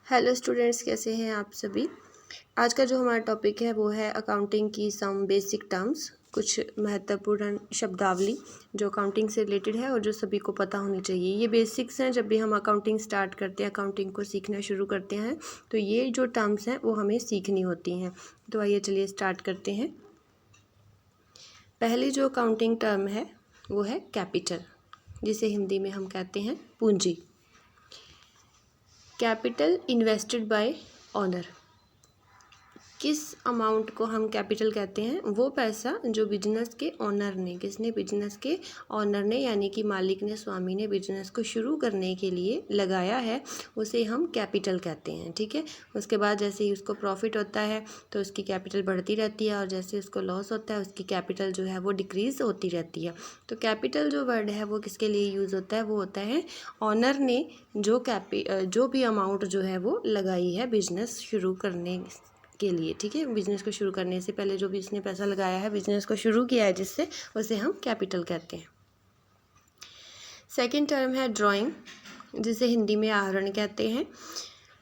Hello students, कैसे हैं आप सभी। आज का जो हमारा टॉपिक है वो है अकाउंटिंग की सम बेसिक टर्म्स, कुछ महत्वपूर्ण शब्दावली जो अकाउंटिंग से रिलेटेड है और जो सभी को पता होनी चाहिए। ये बेसिक्स हैं। जब भी हम अकाउंटिंग स्टार्ट करते हैं, अकाउंटिंग को सीखना शुरू करते हैं, तो ये जो टर्म्स हैं वो हमें सीखनी होती हैं। तो आइए चलिए स्टार्ट करते हैं। पहली जो अकाउंटिंग टर्म है वो है कैपिटल, जिसे हिंदी में हम कहते हैं पूंजी। Capital invested bye owner. किस अमाउंट को हम कैपिटल कहते हैं? वो पैसा जो बिजनेस के ओनर ने, किसने? बिजनेस के ओनर ने, यानी कि मालिक ने, स्वामी ने बिजनेस को शुरू करने के लिए लगाया है, उसे हम कैपिटल कहते हैं। ठीक है। उसके बाद जैसे ही उसको प्रॉफिट होता है तो उसकी कैपिटल बढ़ती रहती है, और जैसे उसको लॉस होता है उसकी कैपिटल जो है वो डिक्रीज होती रहती है। तो कैपिटल जो वर्ड है वो किसके लिए यूज़ होता है? वो होता है ओनर ने जो भी अमाउंट जो है वो लगाई है बिजनेस शुरू करने के लिए। ठीक है। बिजनेस को शुरू करने से पहले जो भी इसने पैसा लगाया है, बिजनेस को शुरू किया है जिससे, उसे हम कैपिटल कहते हैं। सेकंड टर्म है ड्राइंग, जिसे हिंदी में आहरण कहते हैं।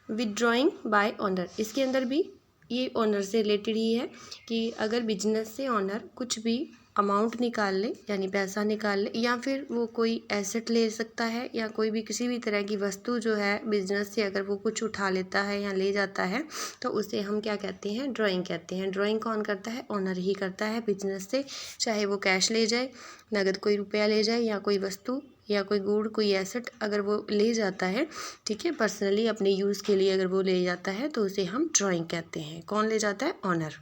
Withdrawing bye owner. इसके अंदर भी ये ओनर से रिलेटेड ही है कि अगर बिजनेस से ओनर कुछ भी अमाउंट निकाल ले, यानी पैसा निकाल ले, या फिर वो कोई एसेट ले सकता है, या कोई भी किसी भी तरह की वस्तु जो है बिजनेस से अगर वो कुछ उठा लेता है या ले जाता है, तो उसे हम क्या कहते हैं? ड्राइंग कहते हैं। ड्राइंग कौन करता है? ओनर ही करता है बिजनेस से। चाहे वो कैश ले जाए, नगद कोई रुपया ले जाए, या कोई वस्तु या कोई गुड, कोई एसेट अगर वो ले जाता है, ठीक है, पर्सनली अपने यूज़ के लिए अगर वो ले जाता है, तो उसे हम ड्राइंग कहते हैं। कौन ले जाता है? ओनर।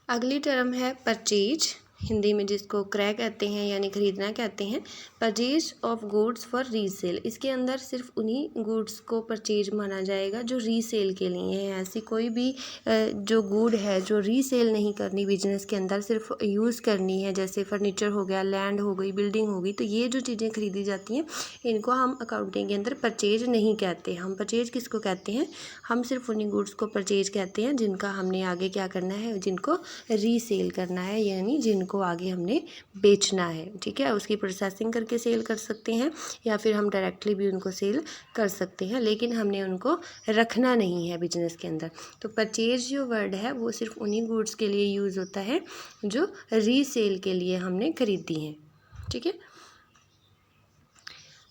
अगली टर्म है परचेज, हिंदी में जिसको क्रय कहते हैं, यानी खरीदना कहते हैं। Purchase of goods for resale. इसके अंदर सिर्फ उन्हीं गुड्स को परचेज माना जाएगा जो रीसेल के लिए है। ऐसी कोई भी जो गुड है जो रीसेल नहीं करनी, बिजनेस के अंदर सिर्फ यूज़ करनी है, जैसे फर्नीचर हो गया, लैंड हो गई, बिल्डिंग होगी, तो ये जो चीज़ें खरीदी जाती हैं इनको हम अकाउंटिंग के अंदर परचेज नहीं कहते। हम परचेज किसको कहते हैं? हम सिर्फ उन्हीं गुड्स को परचेज कहते हैं जिनका हमने आगे क्या करना है, जिनको रीसेल करना है, यानी जिनको आगे हमने बेचना है। ठीक है। उसकी प्रोसेसिंग करके सेल कर सकते हैं, या फिर हम डायरेक्टली भी उनको सेल कर सकते हैं, लेकिन हमने उनको रखना नहीं है बिजनेस के अंदर। तो परचेज जो वर्ड है वो सिर्फ उन्हीं गुड्स के लिए यूज़ होता है जो रीसेल के लिए हमने खरीदी हैं। ठीक है।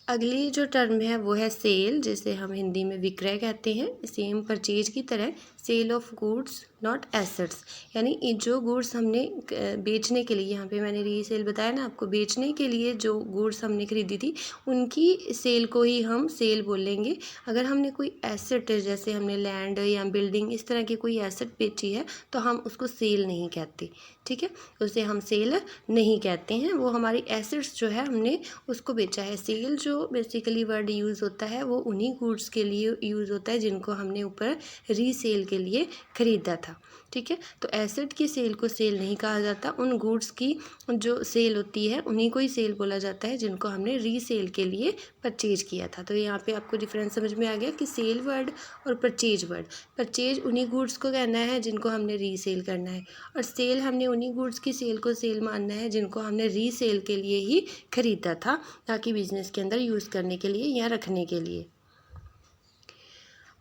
अगली जो टर्म है वो है सेल, जिसे हम हिंदी में विक्रय कहते हैं। सेम परचेज की तरह sale of goods not assets, यानी जो गुड्स हमने बेचने के लिए, यहाँ पे मैंने रीसेल बताया ना आपको, बेचने के लिए जो गुड्स हमने खरीदी थी उनकी सेल को ही हम सेल बोलेंगे। अगर हमने कोई एसेट, जैसे हमने लैंड या बिल्डिंग, इस तरह की कोई एसेट बेची है, तो हम उसको सेल नहीं कहते। ठीक है। उसे हम सेल नहीं कहते हैं। वो हमारी एसेट्स जो है हमने उसको बेचा है। सेल जो बेसिकली वर्ड यूज़ होता है वो उन्हीं गुड्स के लिए यूज़ होता है जिनको हमने ऊपर रीसेल के लिए खरीदा था। ठीक है। तो एसेट की सेल को सेल नहीं कहा जाता। उन गुड्स की जो सेल होती है उन्हीं को ही सेल बोला जाता है जिनको हमने रीसेल के लिए परचेज किया था। तो यहाँ पे आपको डिफरेंस समझ में आ गया कि सेल वर्ड और परचेज वर्ड। परचेज उन्हीं गुड्स को कहना है जिनको हमने रीसेल करना है, और सेल हमने उन्हीं गुड्स की सेल को सेल मानना है जिनको हमने रीसेल के लिए ही खरीदा था, ताकि बिजनेस के अंदर यूज़ करने के लिए या रखने के लिए।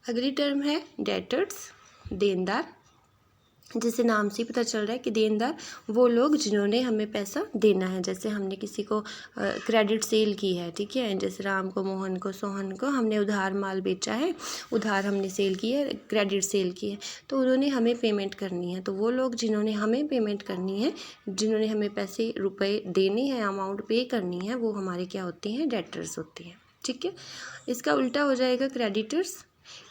अगली टर्म है डेटर्स, देनदार, जिसे नाम से ही पता चल रहा है कि देनदार वो लोग जिन्होंने हमें पैसा देना है। जैसे हमने किसी को क्रेडिट सेल की है, ठीक है, जैसे राम को, मोहन को, सोहन को हमने उधार माल बेचा है, उधार हमने सेल की है, क्रेडिट सेल की है, तो उन्होंने हमें पेमेंट करनी है। तो वो लोग जिन्होंने हमें पेमेंट करनी है, जिन्होंने हमें पैसे, रुपए देने हैं, अमाउंट पे करनी है, वो हमारे क्या होते हैं? डेटर्स होते हैं। ठीक है। इसका उल्टा हो जाएगा क्रेडिटर्स,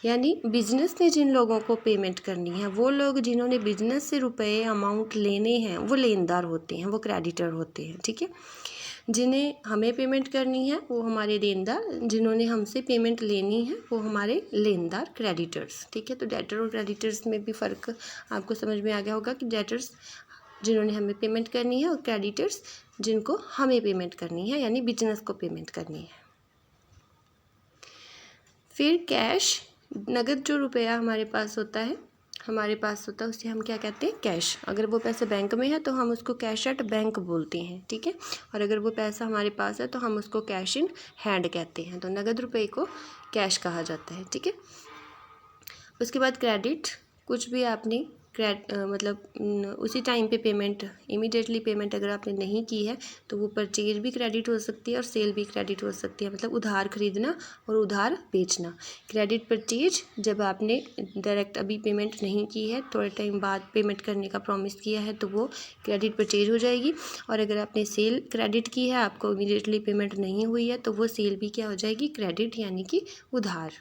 यानी बिजनेस ने जिन लोगों को पेमेंट करनी है, वो लोग जिन्होंने बिजनेस से रुपए अमाउंट लेने हैं, वो लेनदार होते हैं, वो क्रेडिटर होते हैं। ठीक है। जिन्हें हमें पेमेंट करनी है वो हमारे देनदार, जिन्होंने हमसे पेमेंट लेनी है वो हमारे लेनदार, क्रेडिटर्स। ठीक है। तो डेटर और क्रेडिटर्स में भी फ़र्क आपको समझ में आ गया होगा कि डेटर्स जिन्होंने हमें पेमेंट करनी है, और क्रेडिटर्स जिनको हमें पेमेंट करनी है, यानी बिजनेस को पेमेंट करनी है। फिर कैश, नगद जो रुपया हमारे पास होता है, हमारे पास होता है उसे हम क्या कहते हैं, कैश। अगर वो पैसा बैंक में है तो हम उसको कैश एट बैंक बोलते हैं, ठीक है। और अगर वो पैसा हमारे पास है तो हम उसको कैश इन हैंड कहते हैं। तो नगद रुपये को कैश कहा जाता है, ठीक है। उसके बाद क्रेडिट, कुछ भी आपने मतलब उसी टाइम पे पेमेंट, इमीडिएटली पेमेंट अगर आपने नहीं की है तो वो परचेज भी क्रेडिट हो सकती है और सेल भी क्रेडिट हो सकती है। मतलब उधार खरीदना और उधार बेचना। क्रेडिट परचेज, जब आपने डायरेक्ट अभी पेमेंट नहीं की है, थोड़े टाइम बाद पेमेंट करने का प्रॉमिस किया है तो वो क्रेडिट परचेज हो जाएगी। और अगर आपने सेल क्रेडिट की है, आपको इमीडिएटली पेमेंट नहीं हुई है, तो वो सेल भी क्या हो जाएगी, क्रेडिट, यानी कि उधार।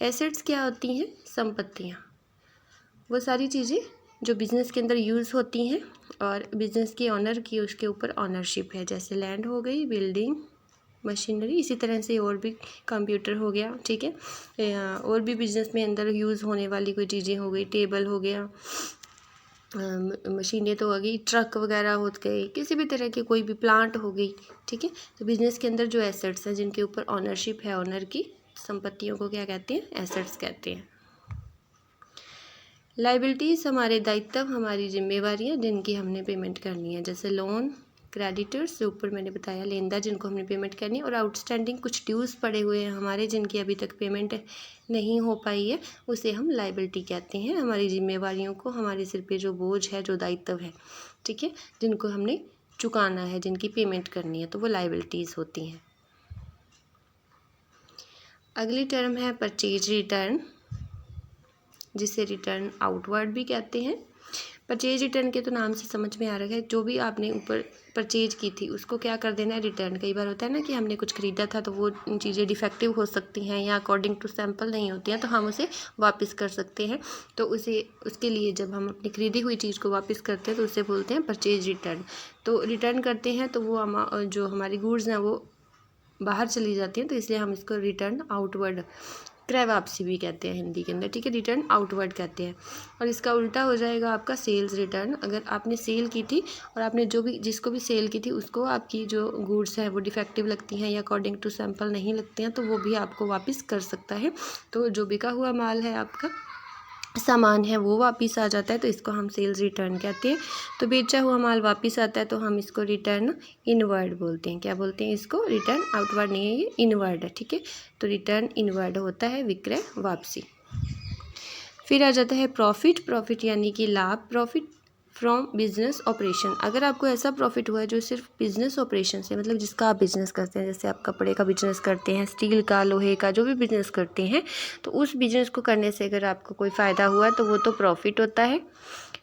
एसेट्स क्या होती हैं, संपत्तियाँ। वो सारी चीज़ें जो बिज़नेस के अंदर यूज़ होती हैं और बिज़नेस के ऑनर की उसके ऊपर ऑनरशिप है, जैसे लैंड हो गई, बिल्डिंग, मशीनरी, इसी तरह से और भी कंप्यूटर हो गया, ठीक है। और भी बिज़नेस में अंदर यूज़ होने वाली कोई चीज़ें हो गई, टेबल हो गया, मशीनें तो हो गई, ट्रक वगैरह हो गए, किसी भी तरह की कोई भी प्लांट हो गई, ठीक है। तो बिज़नेस के अंदर जो एसेट्स हैं जिनके ऊपर ऑनरशिप है ऑनर की, संपत्तियों को क्या कहते हैं, एसेट्स कहते हैं। लाइबिलिटीज़ हमारे दायित्व, हमारी जिम्मेवारियाँ जिनकी हमने पेमेंट करनी है, जैसे लोन, क्रेडिटर्स जो ऊपर मैंने बताया, लेनदार जिनको हमने पेमेंट करनी है, और आउटस्टैंडिंग कुछ ड्यूज़ पड़े हुए हैं हमारे जिनकी अभी तक पेमेंट नहीं हो पाई है, उसे हम लाइबिलिटी कहते हैं। हमारी जिम्मेवारियों को, हमारे सिर पे जो बोझ है, जो दायित्व है, ठीक है, जिनको हमने चुकाना है, जिनकी पेमेंट करनी है, तो वो लाइबिलिटीज़ होती हैं। अगली टर्म है परचेज रिटर्न, जिसे रिटर्न आउटवर्ड भी कहते हैं। परचेज रिटर्न के तो नाम से समझ में आ रहा है, जो भी आपने ऊपर परचेज की थी उसको क्या कर देना है, रिटर्न। कई बार होता है ना कि हमने कुछ ख़रीदा था तो वो चीज़ें डिफेक्टिव हो सकती हैं या अकॉर्डिंग टू सैंपल नहीं होती हैं, तो हम उसे वापस कर सकते हैं। तो उसके लिए जब हम अपनी खरीदी हुई चीज़ को वापस करते हैं तो उसे बोलते हैं परचेज रिटर्न। तो रिटर्न करते हैं तो वो जो हमारी गुड्स हैं वो बाहर चली जाती हैं, तो इसलिए हम इसको रिटर्न आउटवर्ड, क्रय वापसी भी कहते हैं हिंदी के अंदर, ठीक है, रिटर्न आउटवर्ड कहते हैं। और इसका उल्टा हो जाएगा आपका सेल्स रिटर्न। अगर आपने सेल की थी और आपने जिसको भी सेल की थी उसको आपकी जो गुड्स हैं वो डिफेक्टिव लगती हैं या अकॉर्डिंग टू सैंपल नहीं लगते हैं, तो वो भी आपको वापस कर सकता है। तो जो बिका हुआ माल है, आपका सामान है, वो वापस आ जाता है, तो इसको हम सेल्स रिटर्न कहते हैं। तो बेचा हुआ माल वापस आता है तो हम इसको रिटर्न इनवर्ड बोलते हैं। क्या बोलते हैं इसको, रिटर्न आउटवर्ड नहीं है, ये इनवर्ड है, ठीक है। तो रिटर्न इनवर्ड होता है, विक्रय वापसी। फिर आ जाता है प्रॉफिट। प्रॉफिट यानी कि लाभ, प्रॉफिट फ्रॉम बिजनेस ऑपरेशन। अगर आपको ऐसा प्रॉफिट हुआ है जो सिर्फ बिजनेस ऑपरेशन से, मतलब जिसका आप बिजनेस करते हैं, जैसे आप कपड़े का बिजनेस करते हैं, स्टील का, लोहे का, जो भी बिजनेस करते हैं, तो उस बिजनेस को करने से अगर आपको कोई फ़ायदा हुआ तो वो तो प्रॉफिट होता है।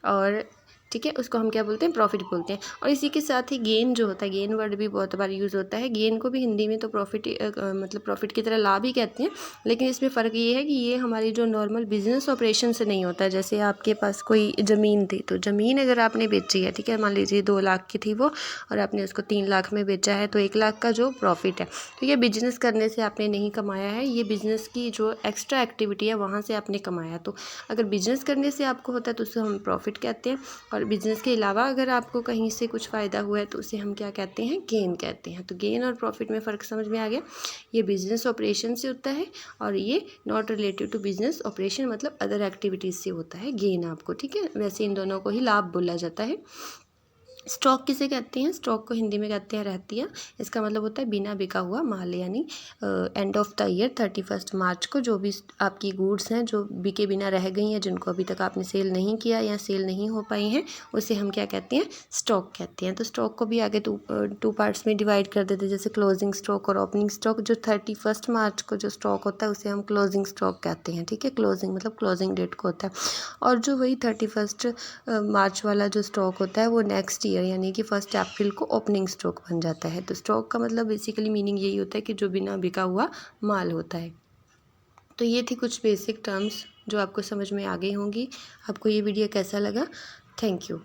और ठीक है, उसको हम क्या बोलते हैं, प्रॉफिट बोलते हैं। और इसी के साथ ही गेन जो होता है, गेन वर्ड भी बहुत बार यूज़ होता है। गेन को भी हिंदी में तो प्रॉफिट मतलब प्रॉफिट की तरह लाभ ही कहते हैं, लेकिन इसमें फ़र्क ये है कि ये हमारी जो नॉर्मल बिजनेस ऑपरेशन से नहीं होता है। जैसे आपके पास कोई ज़मीन थी, तो ज़मीन अगर आपने बेची है, ठीक है, मान लीजिए 2 लाख की थी वो और आपने उसको 3 लाख में बेचा है, तो 1 लाख का जो प्रॉफिट है, तो ये बिजनेस करने से आपने नहीं कमाया है, ये बिजनेस की जो एक्स्ट्रा एक्टिविटी है वहाँ से आपने कमाया। तो अगर बिजनेस करने से आपको होता है तो उसे हम प्रॉफिट कहते हैं, और बिजनेस के अलावा अगर आपको कहीं से कुछ फ़ायदा हुआ है तो उसे हम क्या कहते हैं, गेन कहते हैं। तो गेन और प्रॉफिट में फ़र्क समझ में आ गया। ये बिजनेस ऑपरेशन से होता है और ये not related to business operation, मतलब अदर एक्टिविटीज़ से होता है गेन आपको, ठीक है। वैसे इन दोनों को ही लाभ बोला जाता है। स्टॉक किसे कहते हैं, स्टॉक को हिंदी में कहते हैं रहतिया। इसका मतलब होता है बिना बिका हुआ माल, यानी एंड ऑफ द ईयर 31 मार्च को जो भी आपकी गुड्स हैं जो बिके बिना रह गई हैं, जिनको अभी तक आपने सेल नहीं किया या सेल नहीं हो पाई हैं, उसे हम क्या कहते हैं, स्टॉक कहते हैं। तो स्टॉक को भी आगे टू पार्ट्स में डिवाइड कर देते हैं, जैसे क्लोजिंग स्टॉक और ओपनिंग स्टॉक। जो 31 मार्च को जो स्टॉक होता है उसे हम क्लोजिंग स्टॉक कहते हैं, ठीक है। क्लोजिंग मतलब क्लोजिंग डेट को होता है। और जो वही 31 मार्च वाला जो स्टॉक होता है वो नेक्स्ट ईयर यानी कि 1 अप्रैल को ओपनिंग स्टॉक बन जाता है। तो स्टॉक का मतलब बेसिकली मीनिंग यही होता है कि जो बिना बिका हुआ माल होता है। तो ये थी कुछ बेसिक टर्म्स जो आपको समझ में आ गई होंगी। आपको ये वीडियो कैसा लगा? Thank you.